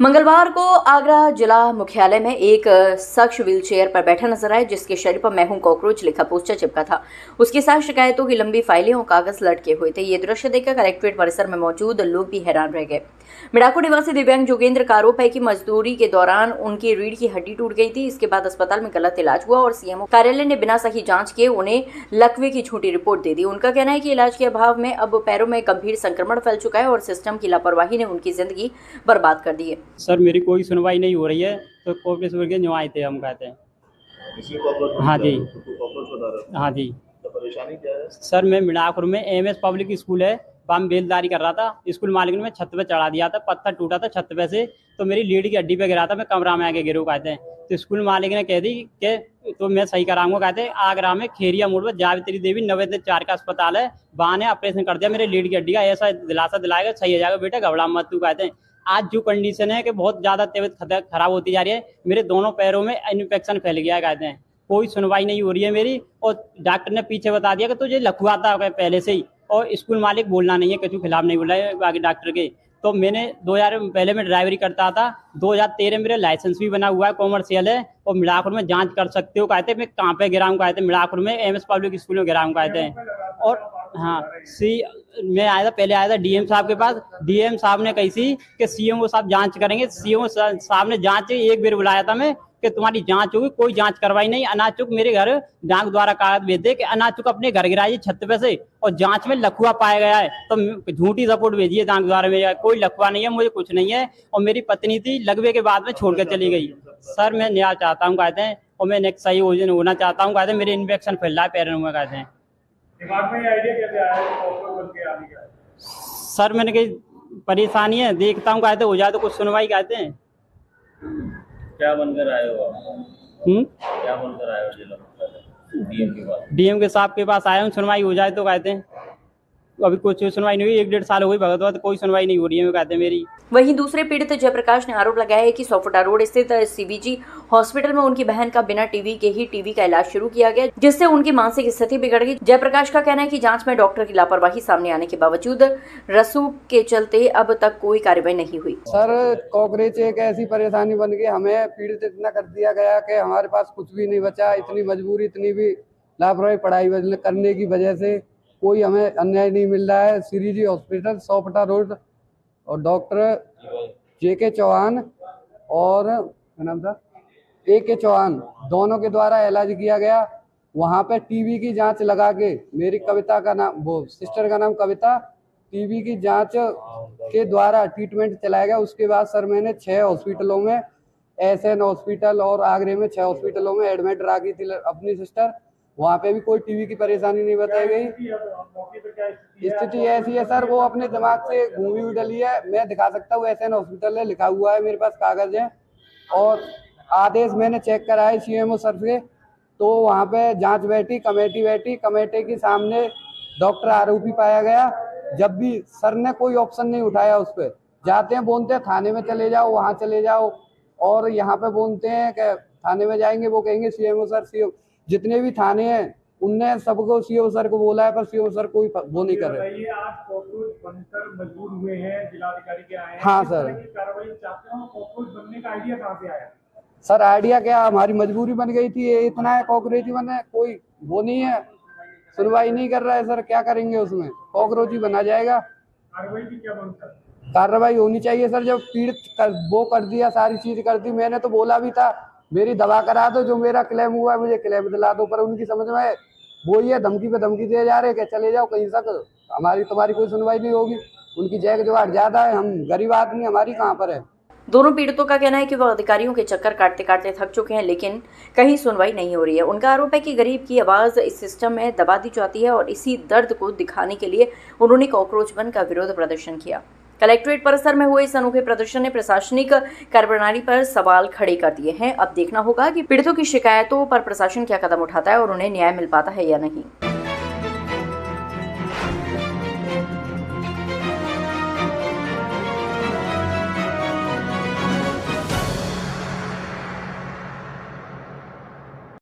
मंगलवार को आगरा जिला मुख्यालय में एक शख्स व्हीलचेयर पर बैठा नजर आया, जिसके शरीर पर "मैं हूं कॉकरोच" लिखा पोस्टर चिपका था। उसके साथ शिकायतों की लंबी फाइलें और कागज लटके हुए थे। ये दृश्य देखकर कलेक्ट्रेट परिसर में मौजूद लोग भी हैरान रह गए। मिडाको निवासी दिव्यांग जोगेंद्र का आरोप है कि मजदूरी के दौरान उनकी रीढ़ की हड्डी टूट गई थी। इसके बाद अस्पताल में गलत इलाज हुआ और सीएमओ कार्यालय ने बिना सही जांच किए उन्हें लकवे की झूठी रिपोर्ट दे दी। उनका कहना है कि इलाज के अभाव में अब पैरों में गंभीर संक्रमण फैल चुका है और सिस्टम की लापरवाही ने उनकी जिंदगी बर्बाद कर दी है। सर, मेरी कोई सुनवाई नहीं हो रही है, तो कोऑपरेटिव के जो आए थे हम कहते हैं। हाँ जी, हाँ जी। तो परेशानी क्या है? सर, मैं मिडाकुर में एमएस पब्लिक स्कूल है, वहाँ बेलदारी कर रहा था। स्कूल मालिक ने मैं छत पे चढ़ा दिया था, पत्थर टूटा था छत पे से, तो मेरी लीड की हड्डी पे गिरा था। मैं कमरा में आके गिरो कहते हैं, तो स्कूल मालिक ने कह दी कि तो मैं सही कराऊंगा कहते हैं। आगरा में खेरिया मोड़ पर जावित्री देवी 9/4 का अस्पताल है, वहाँ ने ऑपरेशन कर दिया मेरे लीड की हड्डी का। ऐसा दिलासा दिलाएगा सही हो जाएगा बेटा, घबरा मत तू कहते हैं। आज जो कंडीशन है कि बहुत ज़्यादा तबीयत खराब होती जा रही है, मेरे दोनों पैरों में इन्फेक्शन फैल गया है कहते हैं। कोई सुनवाई नहीं हो रही है मेरी, और डॉक्टर ने पीछे बता दिया कि तुझे लखुआ था पहले से ही, और स्कूल मालिक बोलना नहीं है, किसी खिलाफ नहीं बोला है बाकी डॉक्टर के। तो मैंने 2000 पहले मैं ड्राइवरी करता था, 2013 मेरा लाइसेंस भी बना हुआ है, कॉमर्शियल है, और मिडाकुर में जांच कर सकते हो कहते हैं। मैं कहाँ पे गिरा हूँ कहते हैं, मिडाकुर में एमएस पब्लिक स्कूल में गिरा हूँ कहते हैं। और हाँ, मैं आया था, पहले आया था डीएम साहब के पास। डीएम साहब ने कही थी कि सीएमओ साहब जांच करेंगे। सीएमओ साहब ने जांच एक बार बुलाया था मैं कि तुम्हारी जांच होगी, कोई जांच करवाई नहीं। अनाचुक मेरे घर डाक द्वारा कागज भेज दे कि अनाचुक अपने घर गिराई छत पे से, और जांच में लखुआ पाया गया है, तो झूठी रिपोर्ट भेजी है डाक द्वारा में। कोई लखुआ नहीं है, मुझे कुछ नहीं है। और मेरी पत्नी थी, लगवे के बाद में छोड़ कर चली गई। सर, मैं न्याय चाहता हूँ कहते हैं, और मैं नेक्स्ट सही होना चाहता हूँ कहते हैं। मेरे इन्फेक्शन फैल रहा है पैरों में कहते हैं। दिमाग में आइडिया कैसे आया कॉकरोच बन के आने का? सर, मैंने कही परेशानी है, देखता हूँ कहते हो जाए तो कुछ सुनवाई कहते हैं। क्या बनकर आए हो आप? क्या बनकर आए हो जिला मुख्यालय? डीएम के पास? डीएम के साहब के पास आया हूँ, सुनवाई हो जाए तो कहते हैं। अभी कुछ सुनवाई नहीं हुई, 1-1.5 साल हो गई भगत, तो कोई सुनवाई नहीं हो रही है कहते हैं मेरी। वहीं दूसरे पीड़ित जयप्रकाश ने आरोप लगाया है कि सोफोटा रोड स्थित सीबीजी हॉस्पिटल में उनकी बहन का बिना टीवी के ही टीवी का इलाज शुरू किया गया, जिससे उनकी मानसिक स्थिति बिगड़ गई। जयप्रकाश का कहना है कि जांच में डॉक्टर की लापरवाही सामने आने के बावजूद रसूख के चलते अब तक कोई कार्रवाई नहीं हुई। सर, कॉकरोच एक ऐसी परेशानी बन गई, हमें पीड़ित इतना कर दिया गया कि हमारे पास कुछ भी नहीं बचा। इतनी मजबूरी, इतनी भी लापरवाही पढ़ाई करने की वजह से कोई हमें अन्याय नहीं मिल रहा है। सीबीजी हॉस्पिटल सोफोटा रोड और डॉक्टर जेके चौहान और क्या नाम था, AK चौहान, दोनों के द्वारा इलाज किया गया। वहाँ पे टीबी की जांच लगा के, मेरी कविता का नाम, वो सिस्टर का नाम कविता, टीबी की जांच के द्वारा ट्रीटमेंट चलाया गया। उसके बाद सर मैंने 6 हॉस्पिटलों में, SN हॉस्पिटल और आगरे में 6 हॉस्पिटलों में एडमिट रखी थी अपनी सिस्टर। वहाँ पे भी कोई टीवी की परेशानी नहीं बताई गई। स्थिति ऐसी है सर, वो अपने दिमाग से घूमी हुई डली है। मैं दिखा सकता हूँ, SN हॉस्पिटल है, लिखा हुआ है, मेरे पास कागज है, और आदेश मैंने चेक कराए CMO सर से। तो वहाँ पे जांच बैठी, कमेटी के सामने डॉक्टर आरोपी पाया गया। जब भी सर ने कोई ऑप्शन नहीं उठाया उस पर, जाते हैं बोलते हैं थाने में चले जाओ, वहाँ चले जाओ, और यहाँ पे बोलते हैं कि थाने में जाएंगे, वो कहेंगे CMO सर। जितने भी थाने हैं उनने सबको CMO सर को बोला है, पर CMO सर कोई वो नहीं कर रहे। आज कॉकरोच बनकर मजबूर हुए हैं, जिलाधिकारी के आए हैं। हाँ सर, कार्रवाई चाहते हो? कॉकरोच बनने का आइडिया कहाँ से आया? सर आइडिया क्या, हमारी मजबूरी बन गई थी। ये इतना है कॉकरोच बने, कोई वो नहीं है, सुनवाई नहीं कर रहा है सर। क्या करेंगे उसमें, कॉकरोच ही बना जाएगा। कार्रवाई की क्या मांग सर? कार्रवाई होनी चाहिए सर। जब पीड़ित वो कर दिया, सारी चीज कर दी, मैंने तो बोला भी था मेरी दवा करा दो, जो मेरा क्लेम हुआ है मुझे क्लेम दिला दो, पर उनकी समझ में वो ये धमकी पे धमकी दिए जा रहे कि चले जाओ कहीं तक, हमारी तुम्हारी कोई सुनवाई नहीं होगी। उनकी जैक जोहार ज्यादा है, हम गरीब आदमी, हमारी कहाँ पर है। दोनों पीड़ितों का कहना है कि वह अधिकारियों के चक्कर काटते काटते थक चुके हैं, लेकिन कहीं सुनवाई नहीं हो रही है। उनका आरोप है कि गरीब की आवाज इस सिस्टम में दबा दी जाती है, और इसी दर्द को दिखाने के लिए उन्होंने कॉकरोच बन का विरोध प्रदर्शन किया। कलेक्ट्रेट परिसर में हुए इस अनोखे प्रदर्शन ने प्रशासनिक कार्यप्रणाली पर सवाल खड़े कर दिए हैं। अब देखना होगा कि पीड़ितों की शिकायतों पर प्रशासन क्या कदम उठाता है और उन्हें न्याय मिल पाता है या नहीं।